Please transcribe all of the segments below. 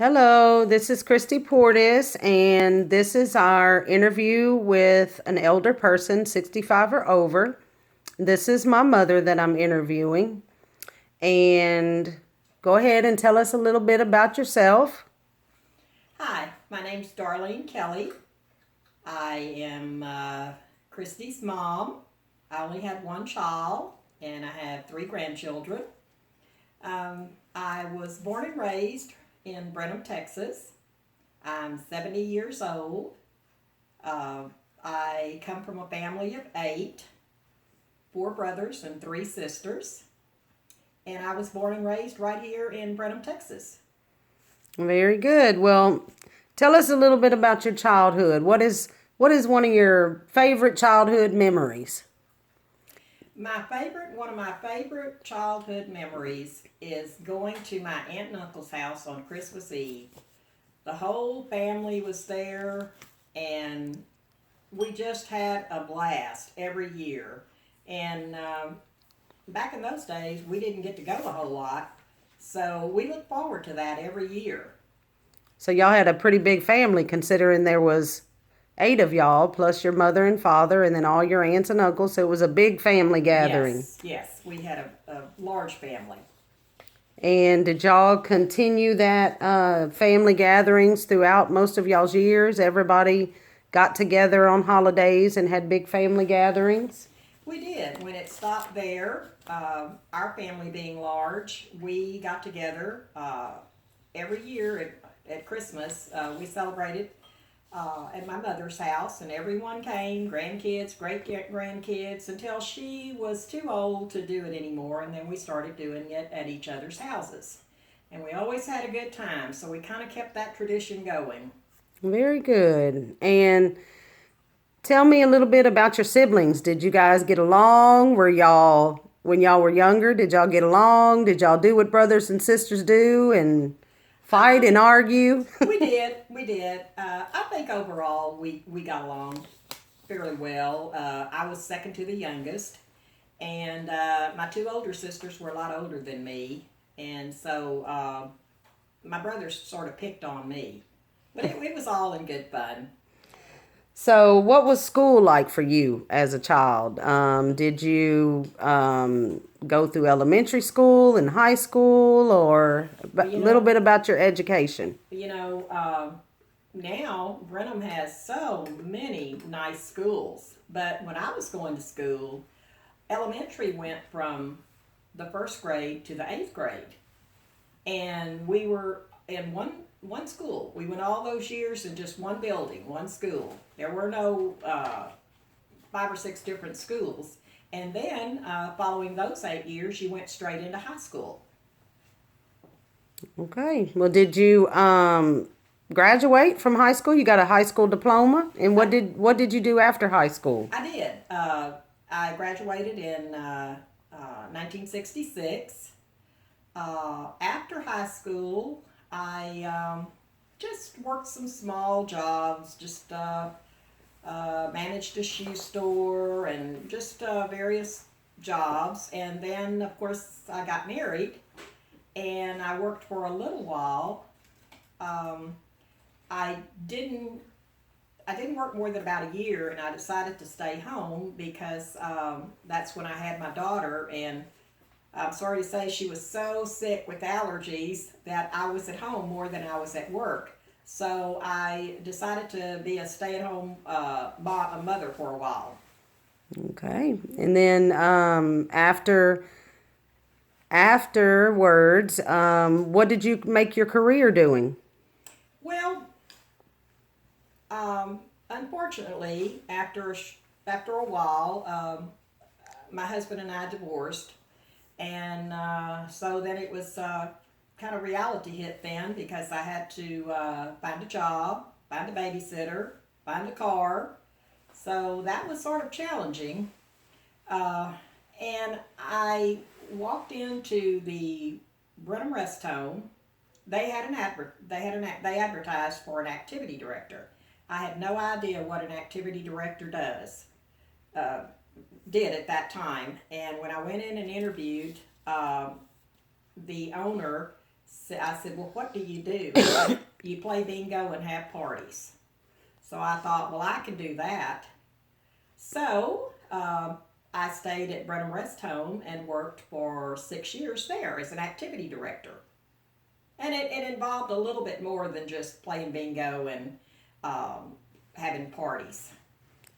Hello, this is Christy Portis, and this is our interview with an elder person, 65 or over. This is my mother that I'm interviewing. And go ahead and tell us a little bit about yourself. Hi, my name's Darlene Kelly. I am Christy's mom. I only had one child, and I have three grandchildren. I was born and raised in Brenham, Texas. I'm 70 years old. Uh, I come from a family of eight, four brothers and three sisters, and I was born and raised right here in Brenham, Texas. Very good. Well, tell us a little bit about your childhood. What is one of your favorite childhood memories? One of my favorite childhood memories is going to my aunt and uncle's house on Christmas Eve. The whole family was there, and we just had a blast every year. And back in those days, we didn't get to go a whole lot, so we look forward to that every year. So y'all had a pretty big family considering there was eight of y'all plus your mother and father and then all your aunts and uncles. So it was a big family gathering. Yes, we had a large family. And did y'all continue that family gatherings throughout most of y'all's years? Everybody got together on holidays and had big family gatherings? We did. When it stopped there, our family being large, we got together every year at Christmas. We celebrated at my mother's house, and everyone came, grandkids, great grandkids, until she was too old to do it anymore, and then we started doing it at each other's houses. And we always had a good time, so we kind of kept that tradition going. Very good. And tell me a little bit about your siblings. Did you guys get along? When y'all were younger, did y'all get along? Did y'all do what brothers and sisters do and fight and argue? We did. I think overall we got along fairly well. I was second to the youngest, and my two older sisters were a lot older than me, and so my brothers sort of picked on me. But it was all in good fun. So, what was school like for you as a child? Did you go through elementary school and high school, or a Well, little bit about your education? you know, now Brenham has so many nice schools. But when I was going to school, elementary went from the first grade to the eighth grade, and we were in one school. We went all those years in just one building, one school. There were no five or six different schools. And then, following those 8 years, you went straight into high school. Okay. Well, did you graduate from high school? You got a high school diploma, and I, what did you do after high school? I did. I graduated in 1966. After high school, I just worked some small jobs, just managed a shoe store and just various jobs. And then, of course, I got married and I worked for a little while. Um, I didn't I didn't work more than about a year, and I decided to stay home because that's when I had my daughter. And I'm sorry to say she was so sick with allergies that I was at home more than I was at work. So I decided to be a stay-at-home mother for a while. Okay. And then afterwards, what did you make your career doing? Well, unfortunately, after a while, my husband and I divorced, and so then it was kind of reality hit then because I had to find a job, find a babysitter, find a car. So that was sort of challenging. Uh, and I walked into the Brenham Rest Home. They advertised for an activity director. I had no idea what an activity director uh, did at that time. And when I went in and interviewed, the owner So I said, well, what do you do? You play bingo and have parties. So I thought, well, I can do that. So I stayed at Brenham Rest Home and worked for 6 years there as an activity director. And it involved a little bit more than just playing bingo and um, having parties.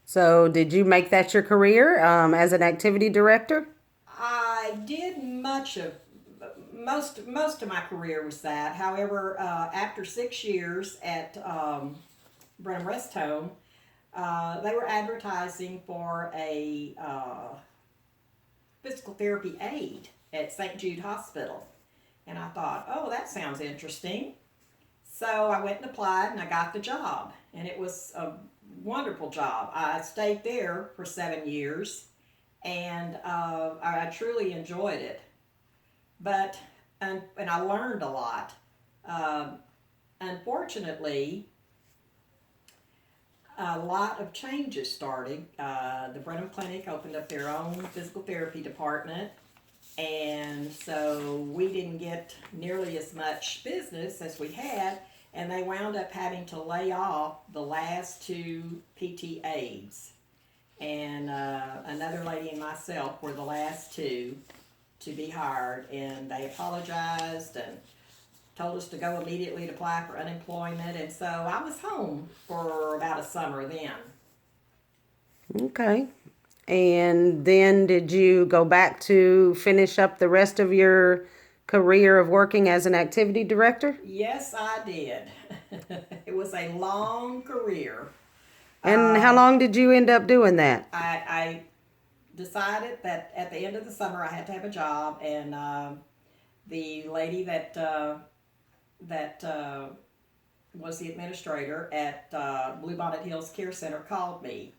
So, did you make that your career as an activity director? I did most of my career was that. However, after 6 years at Brenham Rest Home, they were advertising for a physical therapy aide at St. Jude Hospital. And I thought, oh, that sounds interesting. So I went and applied and I got the job. And it was a wonderful job. I stayed there for 7 years and I truly enjoyed it. But, and I learned a lot. Um, Unfortunately, a lot of changes started. The Brenham Clinic opened up their own physical therapy department, and so we didn't get nearly as much business as we had, and they wound up having to lay off the last two PT aides. And another lady and myself were the last two to be hired, and they apologized and told us to go immediately to apply for unemployment, and so I was home for about a summer then. Okay. And then did you go back to finish up the rest of your career of working as an activity director? Yes, I did. It was a long career. And how long did you end up doing that? I decided that at the end of the summer I had to have a job, and the lady that was the administrator at Bluebonnet Hills Care Center called me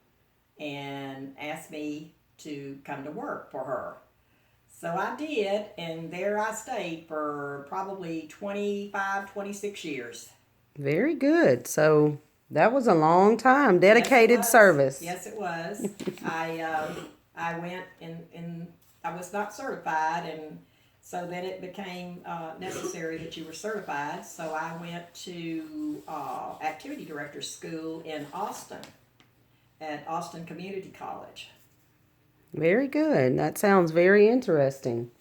and asked me to come to work for her. So I did, and there I stayed for probably 25, 26 years. Very good. So that was a long time. Yes, it Dedicated was. service. Yes, it was. I went in. I was not certified, and so then it became necessary that you were certified. So I went to activity director school in Austin at Austin Community College. Very good. That sounds very interesting.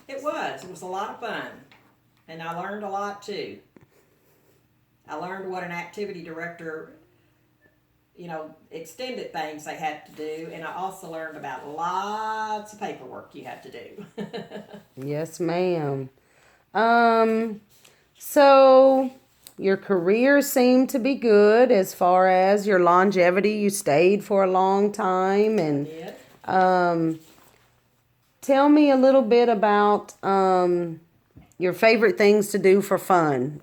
It was. It was a lot of fun, and I learned a lot too. I learned what an activity director, extended things they had to do, and I also learned about lots of paperwork you had to do. Yes, ma'am. Um, so your career seemed to be good as far as your longevity. You stayed for a long time, and Did. um, tell me a little bit about your favorite things to do for fun.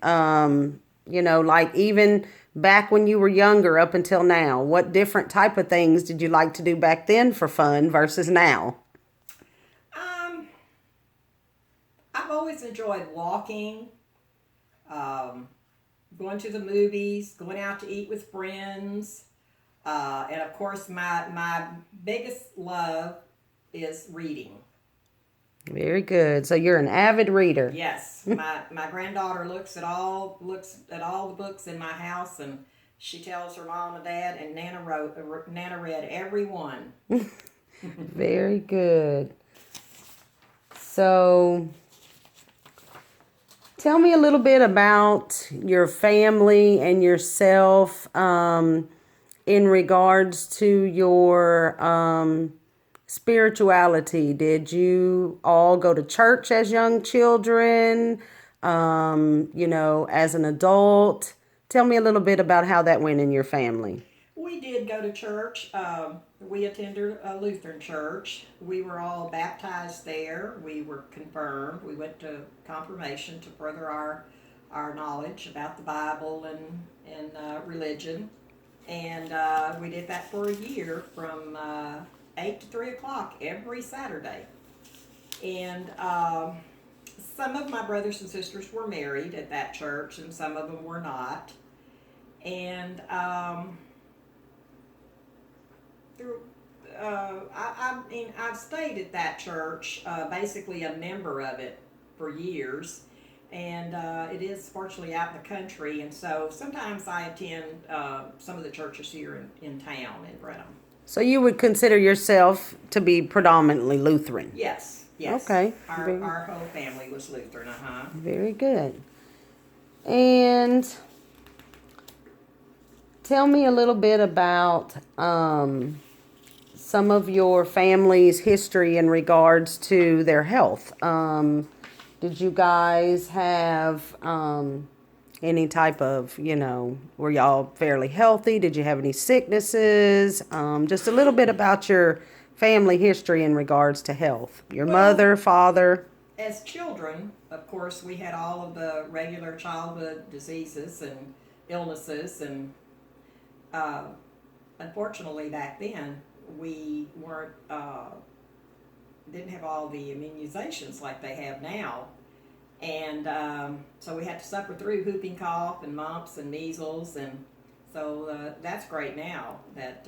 Like even back when you were younger up until now, what different type of things did you like to do back then for fun versus now? Um, I've always enjoyed walking, um, going to the movies, going out to eat with friends, and of course, my biggest love is reading. Very good. So you're an avid reader. Yes, my granddaughter looks at all the books in my house, and she tells her mom and dad, and Nana read every one. Very good. So tell me a little bit about your family and yourself in regards to your spirituality. Did you all go to church as young children? As an adult? Tell me a little bit about how that went in your family. We did go to church. We attended a Lutheran church. We were all baptized there. We were confirmed. We went to confirmation to further our knowledge about the Bible and religion. And we did that for a year from 8 to 3 o'clock every Saturday. And some of my brothers and sisters were married at that church, and some of them were not. And through, I mean, I've stayed at that church, basically a member of it for years. and it is fortunately out in the country. And so sometimes I attend some of the churches here in town in Brenham. So you would consider yourself to be predominantly Lutheran? Yes, yes. Okay. Our whole family was Lutheran, Very good. And tell me a little bit about some of your family's history in regards to their health. Did you guys have any type of, were y'all fairly healthy? Did you have any sicknesses? Just a little bit about your family history in regards to health. Your mother, father. As children, of course, we had all of the regular childhood diseases and illnesses, and unfortunately back then we weren't didn't have all the immunizations like they have now, and so we had to suffer through whooping cough and mumps and measles, and so that's great now that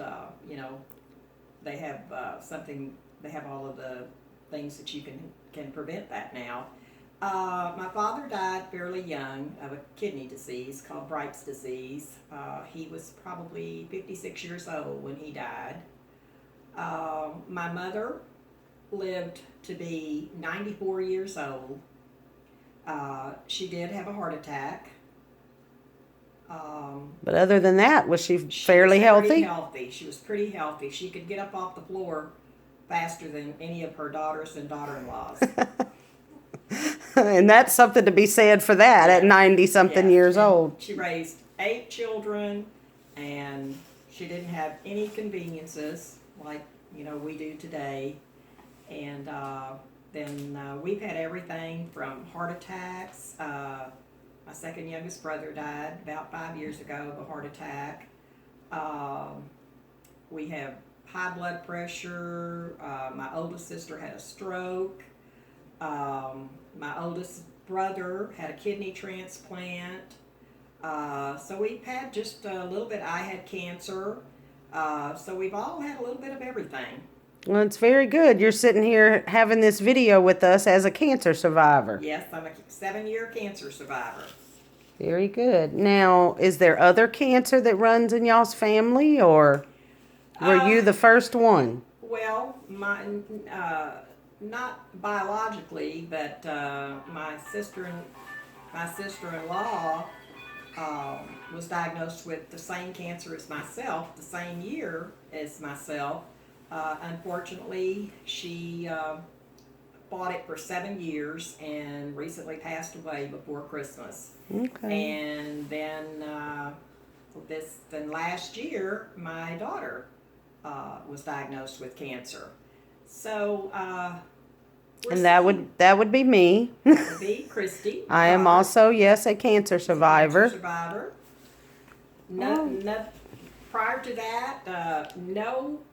they have something. They have all of the things that you can prevent that now. My father died fairly young of a kidney disease called Bright's disease. He was probably 56 years old when he died. My mother lived to be 94 years old. She did have a heart attack. But other than that, was she fairly healthy? Pretty healthy. She was pretty healthy. She could get up off the floor faster than any of her daughters and daughter-in-laws. And that's something to be said for that at 90-something years old. She raised 8 children, and she didn't have any conveniences like, we do today. And then we've had everything from heart attacks. My second youngest brother died about 5 years ago of a heart attack. We have high blood pressure. My oldest sister had a stroke. My oldest brother had a kidney transplant. So we've had just a little bit. I had cancer. So we've all had a little bit of everything. Well, it's very good. You're sitting here having this video with us as a cancer survivor. Yes, I'm a 7-year cancer survivor. Very good. Now, is there other cancer that runs in y'all's family, or were you the first one? Well, not biologically, but my sister-in-law was diagnosed with the same cancer as myself, the same year as myself. Unfortunately, she fought it for 7 years and recently passed away before Christmas. Okay. And then last year, my daughter was diagnosed with cancer. So and that would be me. That would be Christy. I am also, yes, a cancer survivor. Cancer survivor. Prior to that,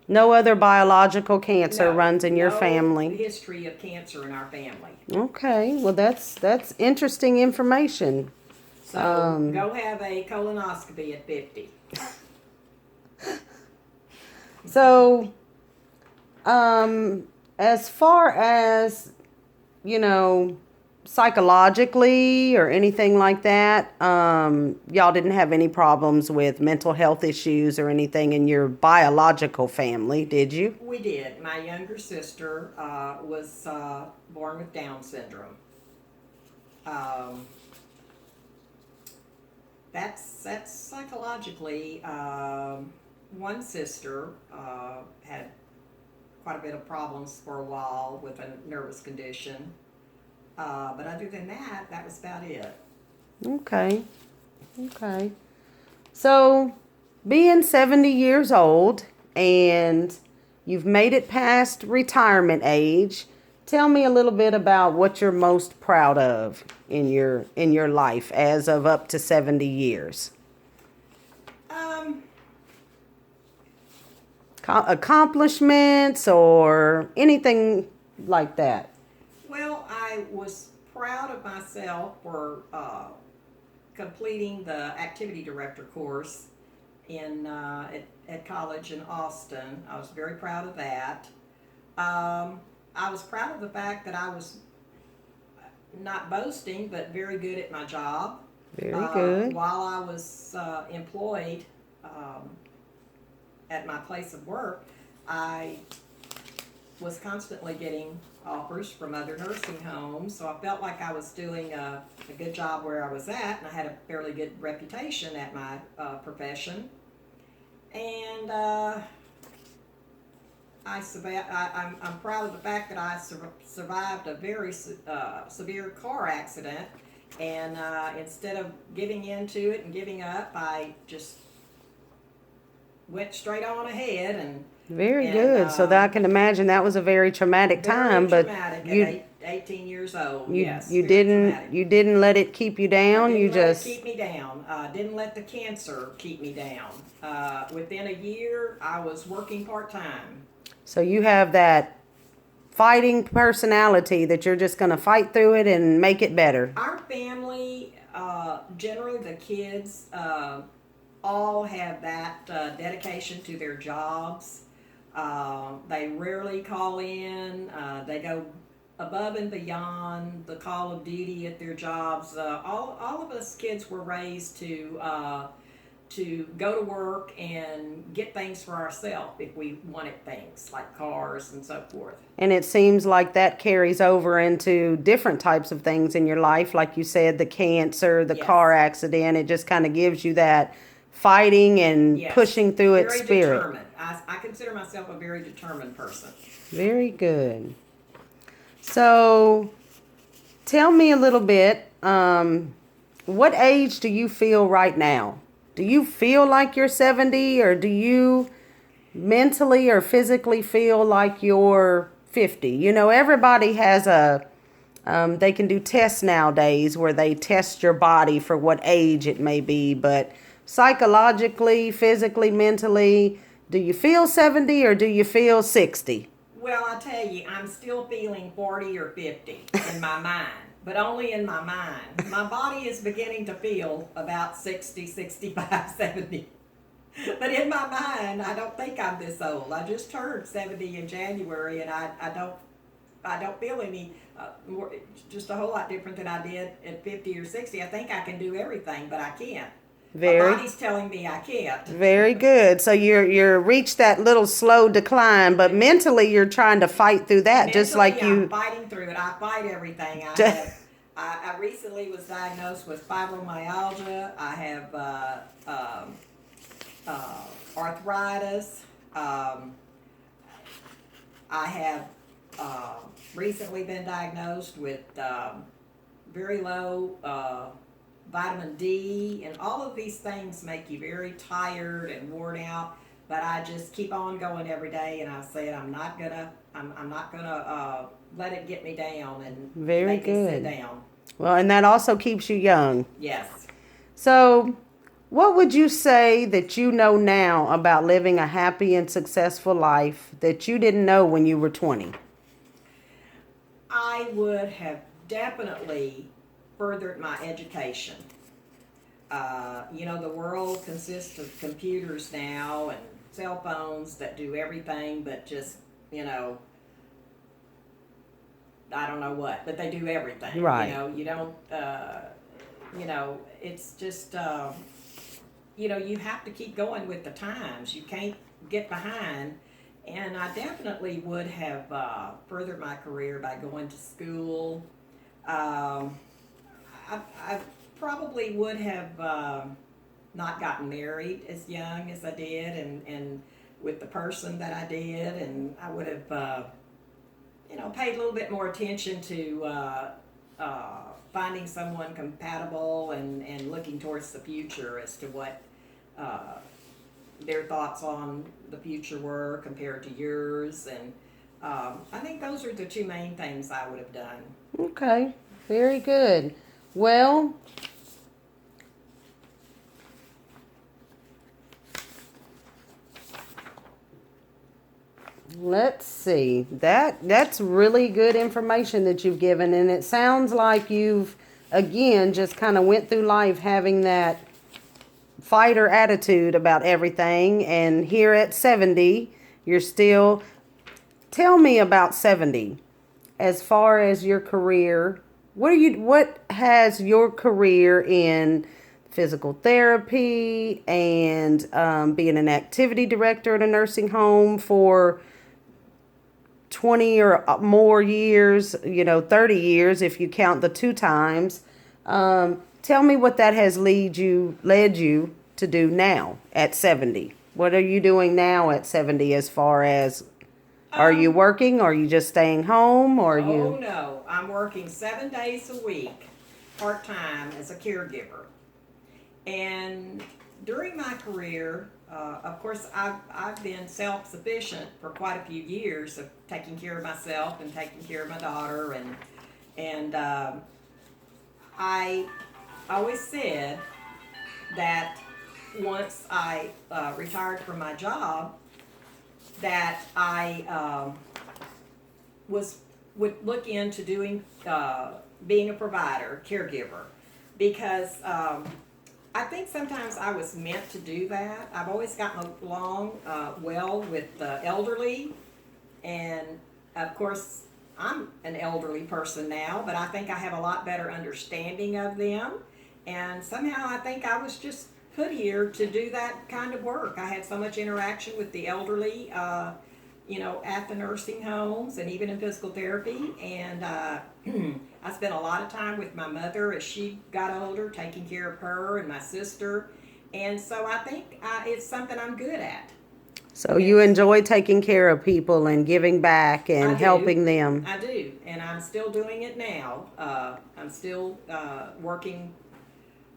no other biological cancer runs in your family. No history of cancer in our family. Okay, well that's interesting information. So go have a colonoscopy at 50. So, as far as, psychologically or anything like that, y'all didn't have any problems with mental health issues or anything in your biological family, did you? We did. My younger sister was born with Down syndrome. That's psychologically. One sister had quite a bit of problems for a while with a nervous condition. But other than that, that was about it. Okay. So, being 70 years old and you've made it past retirement age, tell me a little bit about what you're most proud of in your life as of up to 70 years. Accomplishments or anything like that. Well, I was proud of myself for completing the activity director course at college in Austin. I was very proud of that. I was proud of the fact that I was not boasting, but very good at my job. Very good. While I was employed at my place of work, I was constantly getting offers from other nursing homes, so I felt like I was doing a good job where I was at, and I had a fairly good reputation at my profession. And I'm proud of the fact that I survived a very severe car accident, and instead of giving into it and giving up, I just went straight on ahead Very good. So that I can imagine that was a very traumatic time, very but traumatic you at 18 years old. you Yes, you very didn't traumatic. you didn't let it keep you down. Didn't You let just it keep me down. Didn't let the cancer keep me down. Within a year, I was working part time. so you have that fighting personality that you're just going to fight through it and make it better. Our family, generally the kids, all have that dedication to their jobs. They rarely call in. They go above and beyond the call of duty at their jobs. All of us kids were raised to go to work and get things for ourselves if we wanted things like cars and so forth. And it seems like that carries over into different types of things in your life. Like you said, the cancer, the Yes. car accident, it just kind of gives you that fighting and Yes. pushing through it Very spirit. determined. I consider myself a very determined person. Very good. So tell me a little bit, what age do you feel right now? Do you feel like you're 70, or do you mentally or physically feel like you're 50? You know, everybody has they can do tests nowadays where they test your body for what age it may be, but psychologically, physically, mentally, do you feel 70 or do you feel 60? Well, I tell you, I'm still feeling 40 or 50 in my mind, but only in my mind. My body is beginning to feel about 60, 65, 70. But in my mind, I don't think I'm this old. I just turned 70 in January, and I don't feel any just a whole lot different than I did at 50 or 60. I think I can do everything, but I can't. My body's telling me I can't. Very good. So you're reached that little slow decline, but mentally you're trying to fight through that, just like I'm you. fighting through it. I fight everything. I recently was diagnosed with fibromyalgia. I have arthritis. I have recently been diagnosed with very low vitamin D, and all of these things make you very tired and worn out. But I just keep on going every day, and I said I'm not gonna let it get me down and Very make me sit good. down. Well, and that also keeps you young. Yes. So, what would you say that you know now about living a happy and successful life that you didn't know when you were 20? I would have definitely furthered my education. The world consists of computers now and cell phones that do everything but just, I don't know what, but they do everything. Right. You don't, it's just, you have to keep going with the times. You can't get behind. And I definitely would have furthered my career by going to school. I probably would have not gotten married as young as I did, and with the person that I did, and I would have, paid a little bit more attention to finding someone compatible and looking towards the future as to what their thoughts on the future were compared to yours, and I think those are the two main things I would have done. Okay, very good. Well, let's see. That's really good information that you've given, and it sounds like you've again just kind of went through life having that fighter attitude about everything, and here at 70, you're still. Tell me about 70 as far as your career. what has your career in physical therapy and being an activity director at a nursing home for 20 or more years, 30 years if you count the two times. Tell me what that has led you to do now at 70. What are you doing now at 70 as far as are you working? Or are you just staying home? Or are Oh you? no, I'm working 7 days a week, part time as a caregiver. And during my career, of course, I've been self sufficient for quite a few years of taking care of myself and taking care of my daughter, and I always said that once I retired from my job, that I was would look into doing being a provider, caregiver, because I think sometimes I was meant to do that. I've always gotten along well with the elderly, and of course, I'm an elderly person now, but I think I have a lot better understanding of them. And somehow I think I was just put here to do that kind of work. I had so much interaction with the elderly, at the nursing homes and even in physical therapy. And I spent a lot of time with my mother as she got older, taking care of her and my sister. And so I think it's something I'm good at. So you enjoy taking care of people and giving back I and do. helping them. I do, and I'm still doing it now. I'm still working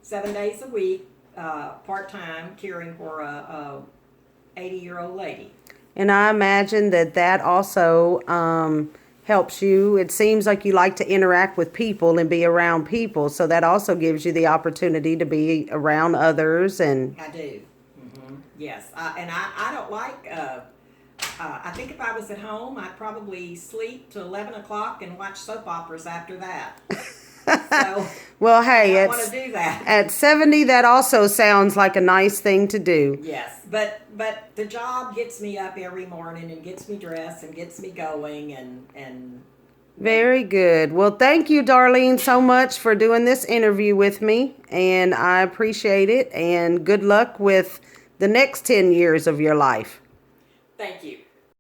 7 days a week, part time, caring for a 80-year-old lady. And I imagine that also helps you. It seems like you like to interact with people and be around people. So that also gives you the opportunity to be around others. And I do. Yes, and I don't like. I think if I was at home, I'd probably sleep till 11 o'clock and watch soap operas after that. So well, I hey, don't want to do that. at 70, that also sounds like a nice thing to do. Yes, but the job gets me up every morning and gets me dressed and gets me going and Very good. Well, thank you, Darlene, so much for doing this interview with me. And I appreciate it. And good luck with the next 10 years of your life. thank you.